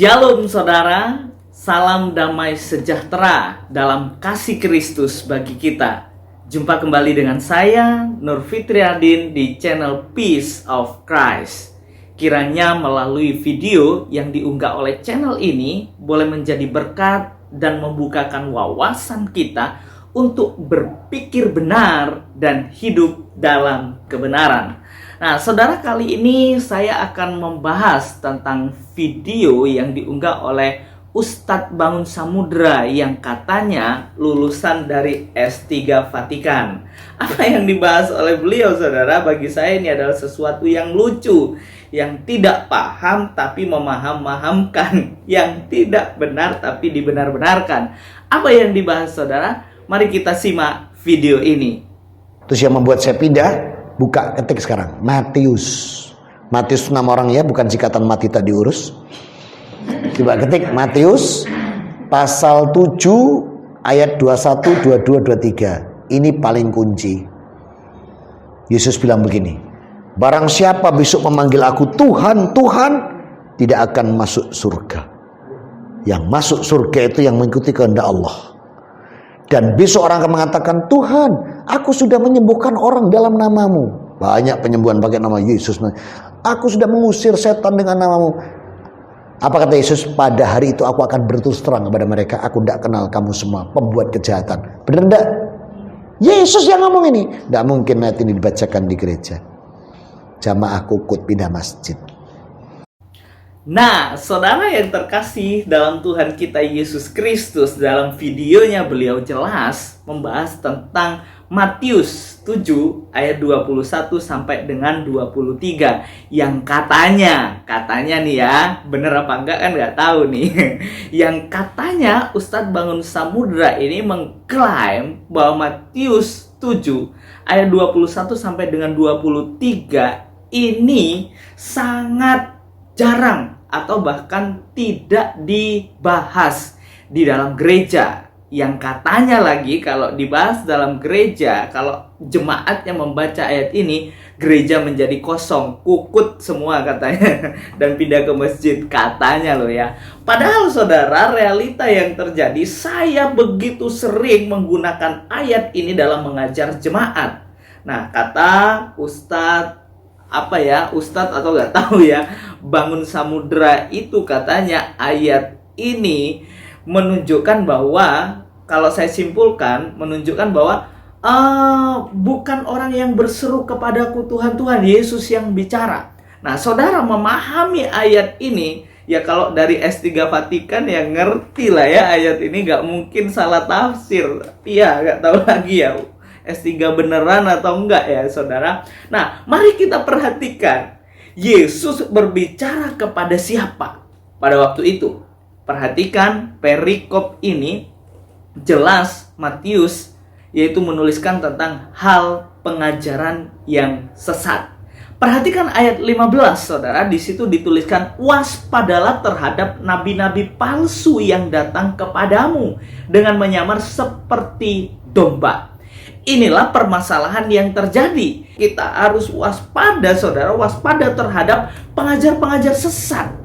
Shalom saudara, salam damai sejahtera dalam kasih Kristus bagi kita. Jumpa kembali dengan saya, Nur Fitriadin di channel Peace of Christ. Kiranya melalui video yang diunggah oleh channel ini boleh menjadi berkat dan membukakan wawasan kita untuk berpikir benar dan hidup dalam kebenaran. Nah, saudara, kali ini saya akan membahas tentang video yang diunggah oleh Ustadz Bangun Samudra yang katanya lulusan dari S3 Vatikan. Apa yang dibahas oleh beliau, saudara, bagi saya ini adalah sesuatu yang lucu, yang tidak paham tapi memaham-mahamkan, yang tidak benar tapi dibenar-benarkan. Apa yang dibahas, saudara? Mari kita simak video ini. Terus yang membuat saya pindah, buka ketik sekarang Matius nama orang ya, bukan sikatan mati tadi urus. Coba ketik Matius pasal 7 ayat 21, 22, 23. Ini paling kunci. Yesus bilang begini, barang siapa besok memanggil aku Tuhan, Tuhan, tidak akan masuk surga. Yang masuk surga itu yang mengikuti kehendak Allah. Dan besok orang akan mengatakan, Tuhan, aku sudah menyembuhkan orang dalam namamu. Banyak penyembuhan pakai nama Yesus. Aku sudah mengusir setan dengan namamu. Apa kata Yesus? Pada hari itu aku akan berterus terang kepada mereka, aku tidak kenal kamu semua, pembuat kejahatan. Benar tidak? Yesus yang ngomong ini. Tidak mungkin ayat ini dibacakan di gereja. Jamaah kukut pindah masjid. Nah, saudara yang terkasih dalam Tuhan kita Yesus Kristus, dalam videonya beliau jelas membahas tentang Matius 7 ayat 21 sampai dengan 23 yang katanya nih ya, bener apa enggak kan nggak tahu nih. Yang katanya Ustadz Bangun Samudra ini mengklaim bahwa Matius 7 ayat 21 sampai dengan 23 ini sangat jarang atau bahkan tidak dibahas di dalam gereja. Yang katanya lagi kalau dibahas dalam gereja, kalau jemaatnya membaca ayat ini, gereja menjadi kosong, kukut semua katanya, dan pindah ke masjid katanya loh ya. Padahal saudara, realita yang terjadi, saya begitu sering menggunakan ayat ini dalam mengajar jemaat. Nah, kata Ustadz Ustadz atau nggak tahu ya, Bangun Samudra itu katanya ayat ini menunjukkan bahwa, kalau saya simpulkan, menunjukkan bahwa bukan orang yang berseru kepadaku Tuhan, Tuhan, Yesus yang bicara. Nah, saudara memahami ayat ini, ya kalau dari S3 Vatikan ya ngerti lah ya, ayat ini nggak mungkin salah tafsir. Iya, nggak tahu lagi ya S3 beneran atau enggak ya saudara. Nah, mari kita perhatikan Yesus berbicara kepada siapa pada waktu itu. Perhatikan perikop ini jelas Matius yaitu menuliskan tentang hal pengajaran yang sesat. Perhatikan ayat 15 saudara, di situ dituliskan waspadalah terhadap nabi-nabi palsu yang datang kepadamu dengan menyamar seperti domba. Inilah permasalahan yang terjadi. Kita harus waspada saudara, waspada terhadap pengajar-pengajar sesat.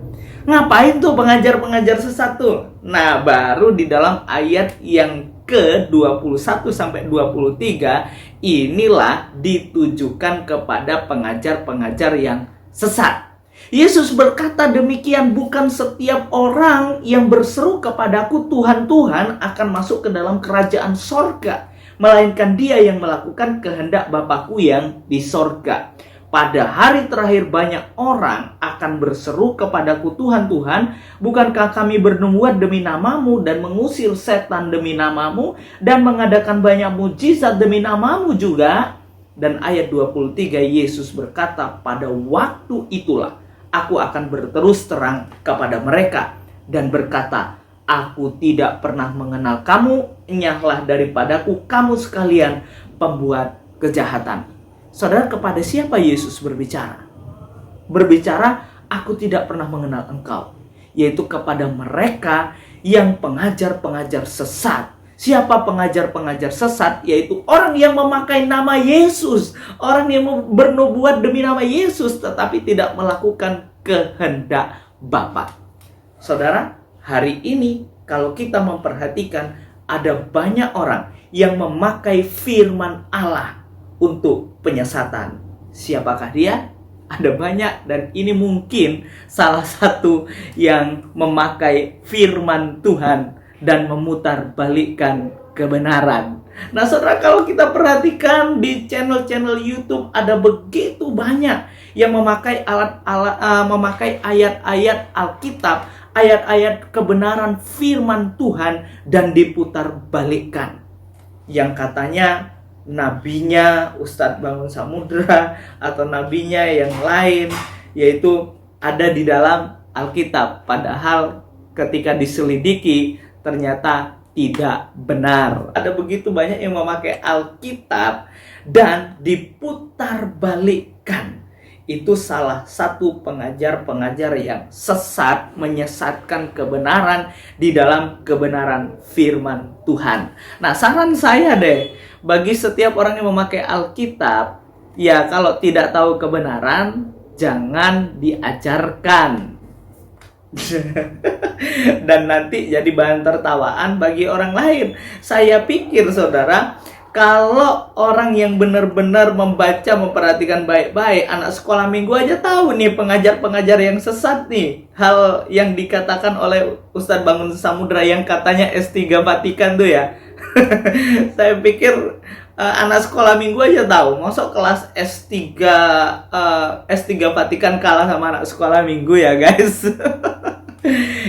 Ngapain tuh pengajar-pengajar sesat tuh? Nah, baru di dalam ayat yang ke-21 sampai 23 inilah ditujukan kepada pengajar-pengajar yang sesat. Yesus berkata demikian, bukan setiap orang yang berseru kepadaku Tuhan, Tuhan akan masuk ke dalam kerajaan sorga, melainkan dia yang melakukan kehendak Bapakku yang di sorga. Pada hari terakhir banyak orang akan berseru kepadaku Tuhan, Tuhan, bukankah kami bernubuat demi namamu dan mengusir setan demi namamu dan mengadakan banyak mujizat demi namamu juga? Dan ayat 23 Yesus berkata, pada waktu itulah aku akan berterus terang kepada mereka dan berkata, aku tidak pernah mengenal kamu, enyahlah daripadaku kamu sekalian pembuat kejahatan. Saudara, kepada siapa Yesus berbicara? Berbicara, aku tidak pernah mengenal engkau. Yaitu kepada mereka yang pengajar-pengajar sesat. Siapa pengajar-pengajar sesat? Yaitu orang yang memakai nama Yesus. Orang yang bernubuat demi nama Yesus, tetapi tidak melakukan kehendak Bapa. Saudara, hari ini kalau kita memperhatikan, ada banyak orang yang memakai firman Allah untuk penyesatan. Siapakah dia? Ada banyak, dan ini mungkin salah satu yang memakai firman Tuhan dan memutarbalikkan kebenaran. Nah, saudara, kalau kita perhatikan di channel-channel YouTube, ada begitu banyak yang memakai memakai ayat-ayat Alkitab, ayat-ayat kebenaran firman Tuhan, dan diputarbalikkan. Yang katanya nabinya Ustadz Bangun Samudra atau nabinya yang lain, yaitu ada di dalam Alkitab. Padahal ketika diselidiki ternyata tidak benar. Ada begitu banyak yang memakai Alkitab dan diputarbalikkan. Itu salah satu pengajar-pengajar yang sesat, menyesatkan kebenaran di dalam kebenaran firman Tuhan. Nah, saran saya deh, bagi setiap orang yang memakai Alkitab, ya kalau tidak tahu kebenaran, jangan diajarkan. Dan nanti jadi bahan tertawaan bagi orang lain. Saya pikir, saudara, kalau orang yang benar-benar membaca, memperhatikan baik-baik, anak sekolah minggu aja tahu nih pengajar-pengajar yang sesat nih. Hal yang dikatakan oleh Ustadz Bangun Samudra yang katanya S3 Vatikan tuh ya. Saya pikir anak sekolah minggu aja tahu. Masuk kelas S3 Vatikan kalah sama anak sekolah minggu ya, guys.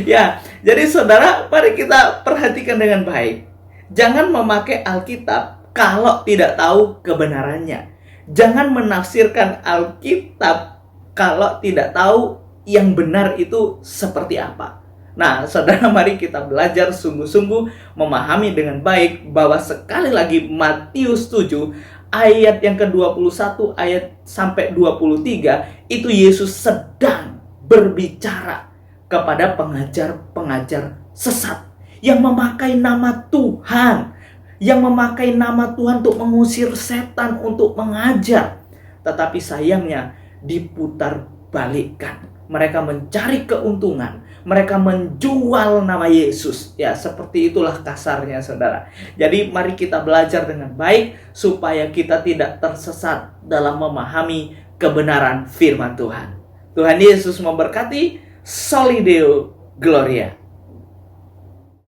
Ya, jadi saudara, mari kita perhatikan dengan baik. Jangan memakai Alkitab kalau tidak tahu kebenarannya. Jangan menafsirkan Alkitab kalau tidak tahu yang benar itu seperti apa. Nah, saudara, mari kita belajar sungguh-sungguh memahami dengan baik bahwa sekali lagi Matius 7 ayat yang ke-21 ayat sampai 23 itu Yesus sedang berbicara kepada pengajar-pengajar sesat yang memakai nama Tuhan, yang memakai nama Tuhan untuk mengusir setan, untuk mengajar. Tetapi sayangnya diputarbalikkan. Mereka mencari keuntungan, mereka menjual nama Yesus. Ya, seperti itulah kasarnya, saudara. Jadi mari kita belajar dengan baik supaya kita tidak tersesat dalam memahami kebenaran firman Tuhan. Tuhan Yesus memberkati. Soli Deo Gloria.